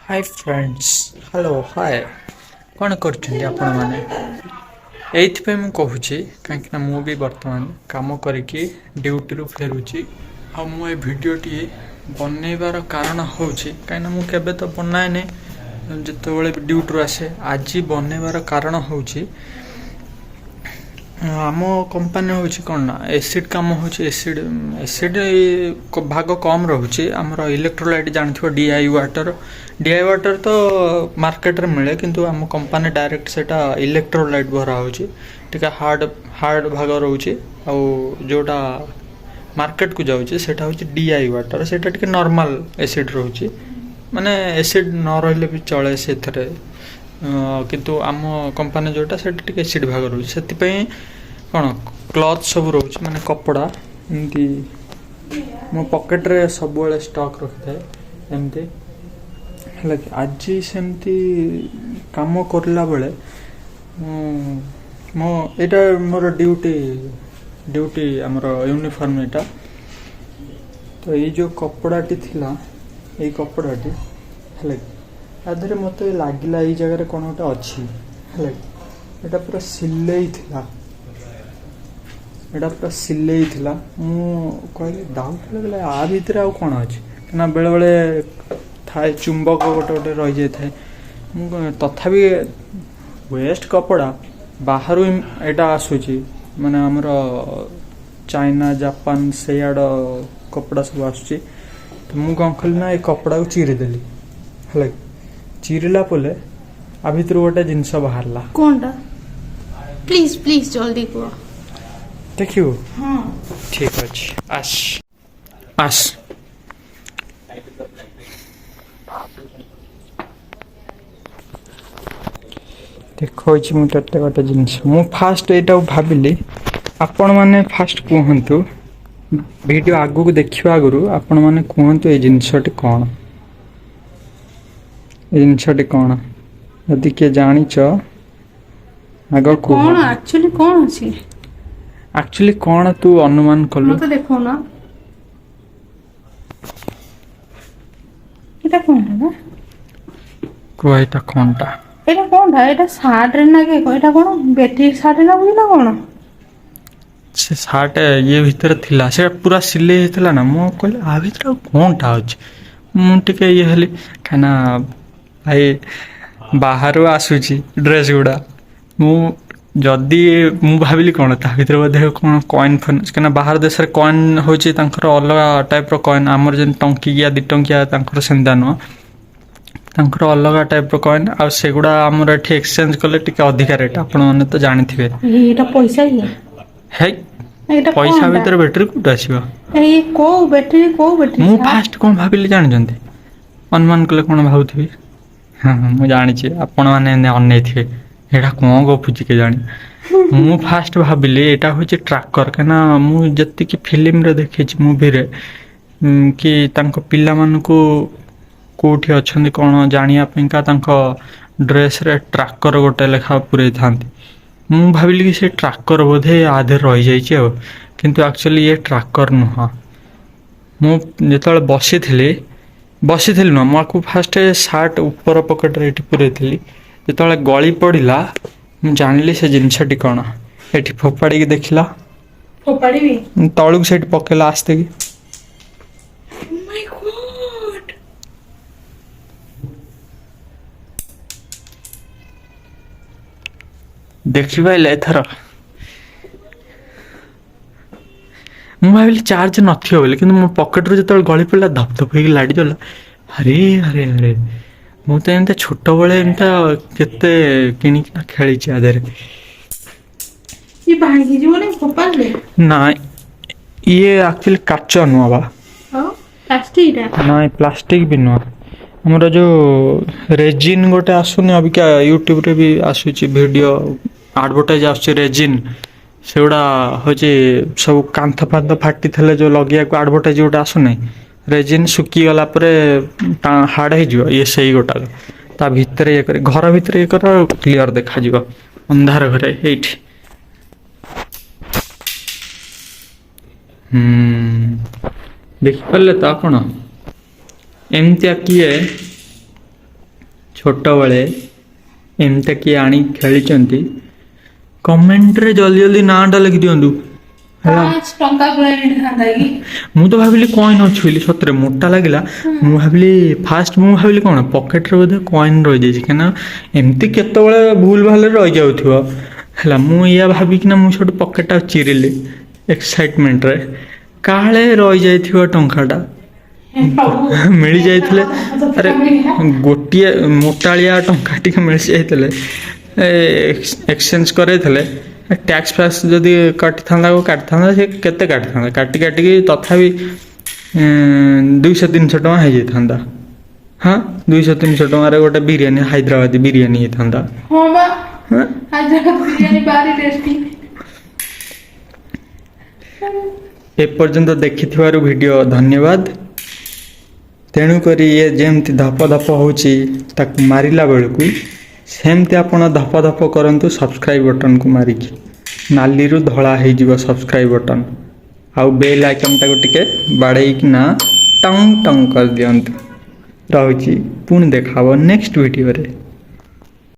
Hi friends hello hi कौन कर आपण मैंने ये मुझे कहीं मु भी बर्तमान काम करके ड्यूटी रू फेरुची आ मु ए भिडटी बनइबार कारण हूँ कहीं मुझे तो बनाए नहीं जिते ड्यूटी आसे आज बनइबार कारण हूँ आम कंपानी हूँ कौन ना एसिड कम हूँ एसिड एसिड भाग कम रोचे आमर इलेक्ट्रोलाइट जानथिबो डीआई वाटर तो मार्केट रे मिले किंतु आम कंपानी डायरेक्ट सेटा इलेक्ट्रोलाइट भरा होची टिका हार्ड हार्ड भाग रोचे आ जोटा मार्केट को जाऊँचे सेटा होची डीआई वाटर सेटा टिके नॉर्मल एसिड रोचे माने एसिड न रहिले भी चले सेथरे किंतु आम कंपानी जोटा सेटा टिके एसिड भाग रोचे सेति कौन क्लथ सब रोचे माने कपड़ा एमती मो पॉकेट रे सब बेले स्टॉक रखी थाए एमती है आज सेमती काम करला बेले मो एटा मोर ड्यूटी आमर यूनिफॉर्म एटा तो ये जो कपड़ाटी थिला ये कपड़ाटी है आधे मत लगिला ये जगह कौन गोटे अच्छी है एटा पूरा सिले थिला एटा पूरा सिले थिला मु कहली डाउट लगला आ भीतर आ कौन अच्छी ना बेले बेले थाए चुंबक गोटे गोटे रही जाए थाए तथापि वेस्ट कपड़ा बाहर एटा आसूची माने हमर चाइना जापान से कपड़ा सब आसूची तो मु कौन कली ना ये कपड़ा को चिरी देली है चिरीला पले आ भीतर गोटे जिनस बाहरला कोनटा प्लीज प्लीज जल्दी को देखियो हां ठीक अछि आस आस देखो मुझे गोटे जिनस मु फास्ट यहाँ भाविली आपण मैंने फास्ट कहतु वीडियो आगु को देखा आगु आपण मैंने कहतु ये जिनसटी कौन जिनसटी कौन यदि किए जानिच आग कौन एक्चुअली कौन अछि एक्चुअली कौन तू अनुमान कलु मत देखो ना एटा कौन है ना को एटा कोनटा एटा कौन है एटा शार्ट रे ना के एटा कौन बैटरी शार्ट ना बुझला कौन से शार्ट ये भीतर थिला से पूरा सिले हेतला ना मो कहले आ भीतर कोनटा अछि मु टिके ये हली खाना भाई बाहर आसुची ड्रेस गुड़ा मु जदि मु भाविली कौन ता भीतर बोधे कौन कॉइन फन कना बाहर देश रे कॉइन होची तांकर अलग टाइप रो कॉइन हमर जन टंकी या 2 टंकिया तांकर सेंदा न तांकर अलग टाइप रो कॉइन आ सेगुडा हमर एठी एक्सचेंज करले टिके अधिक रेट आपण माने तो जानिथिबे एटा पैसा ही हे एटा पैसा भीतर बैटरी कोट आसीबो ए को बैटरी मु फास्ट कोन भाबिली जानि जंती अनुमान कले कोन भाउथिबी हां मु जानि छी आपण माने अन्नै थिबे एटा कोन गपुची के जानी मु फास्ट भाबिली एटा होची ट्रैकर कना मु जत्ति की फिल्म रे देखै छी मूवी रे कि तांको पिल्ला मान को कोठी अछंदी कोन जानिया पिंका तांको ड्रेस रे ट्रैकर गोटे लेखा पुरे थांती मु भाबिली कि से ट्रैकर बोधे आधे रहि जाई छी किंतु एक्चुअली ये ट्रैकर नुहा मु जेतल बसी थिली न माकू फास्ट शर्ट ऊपर पॉकेट रे पुरे थिली जिते गली पड़ा जानिली से जिनसटी कौन ये फोपाड़ी देखला तलू से पकेला आस्ते की देखी पाइले एथर मु भाविली चार्ज नथियो बोले किंतु मो पॉकेट रो जतल गली पड़ा धप धप होई लाडी जला अरे अरे अरे मु तो एमते छोट बळे एमता केते किनी ना खेली छी आदर ये भांगी जीवो ने फोपाल ले ना ये एक्चुअली काच नुवा बा हां प्लास्टिक रा ना प्लास्टिक भी नुवा हमर जो रेजिन गोटे आसुनी अभी क्या यूट्यूब रे भी आसुची वीडियो एडवर्टाइज आसुची रेजिन सेउडा होची सब कांथ फांथ फाटी थले जो लगिया को एडवर्टाइज गोटे आसुनी रेजिन सुकी गला परे हार्ड है जो ये सही गोटा ता भीतर ये करे घर भीतर ये कर क्लियर देखा जीव अंधार घरे एठी देखिपारे तो आपण एमतिया किए ଛୋଟବେଳେ ଏମିତି କିଏ ଆଣି ଖେଳିଛନ୍ତି କମେଣ୍ଟରେ ଜଲ୍ଦି ଜଲ୍ଦି ନାଁଟା ଲେଖିଦିଅନ୍ତୁ ହେଲା। 5 ଟଙ୍କା ପୁରା ନେଇଥାନ୍ତା କି? ମୁଁ ତ ଭାବିଲି କଏନ୍ ଅଛି ବୋଲି, ସତରେ ମୋଟା ଲାଗିଲା। ମୁଁ ଭାବିଲି କ'ଣ ପକେଟରେ ବୋଧେ କଏନ୍ ରହିଯାଇଛି, କାହିଁକିନା ଏମିତି କେତେବେଳେ ଭୁଲ ଭାଲରେ ରହିଯାଉଥିବ ହେଲା। ମୁଁ ଏଇଆ ଭାବିକିନା ମୁଁ ସେଠୁ ପକେଟଟା ଚିରିଲି ଏକ୍ସାଇଟମେଣ୍ଟରେ, କାଳେ ରହିଯାଇଥିବ ଟଙ୍କାଟା। ହେ ପ୍ରଭୁ ମିଳିଯାଇଥିଲେ, ଆରେ ଗୋଟିଏ ମୋଟାଳିଆ ଟଙ୍କା ଟିକେ ମିଳିଯାଇଥିଲେ ଏକ୍ସଚେଞ୍ଜ କରେଇଥିଲେ, ଟ୍ୟାକ୍ସ ଫ୍ୟାକ୍ସ ଯଦି କାଟିଥାନ୍ତା ସେ କେତେ କାଟିଥାନ୍ତା, କାଟିକି ତଥାପି 200-300 ଟଙ୍କା ହେଇଯାଇଥାନ୍ତା। ହଁ 200-300 ଟଙ୍କାରେ ଗୋଟେ ବିରିୟାନୀ, ହାଇଦ୍ରାବାଦୀ ବିରିୟାନୀ ହେଇଥାନ୍ତା। ହଁ ବା, ହଁ ହାଇଦ୍ରାବାଦ ବିରିୟାନୀ ଭାରି ଟେଷ୍ଟି। ଏପର୍ଯ୍ୟନ୍ତ ଦେଖିଥିବାରୁ ଭିଡ଼ିଓ ଧନ୍ୟବାଦ। ତେଣୁକରି ଇଏ ଯେମିତି ଧପ ଧପ ହେଉଛି ତାକୁ ମାରିଲା ବେଳକୁ ସେମିତି ଆପଣ ଧପ ଧପ କରନ୍ତୁ ସବସ୍କ୍ରାଇବ୍ ବଟନ୍କୁ ମାରିକି, ନାଲିରୁ ଧଳା ହେଇଯିବ ସବସ୍କ୍ରାଇବ୍ ବଟନ୍। ଆଉ ବେଲ୍ ଆଇକନ୍ଟାକୁ ଟିକେ ବାଡ଼େଇକିନା ଟଙ୍ଗ ଟଙ୍ଗ କରିଦିଅନ୍ତୁ। ରହୁଛି, ପୁଣି ଦେଖା ହେବ ନେକ୍ସଟ ଭିଡ଼ିଓରେ।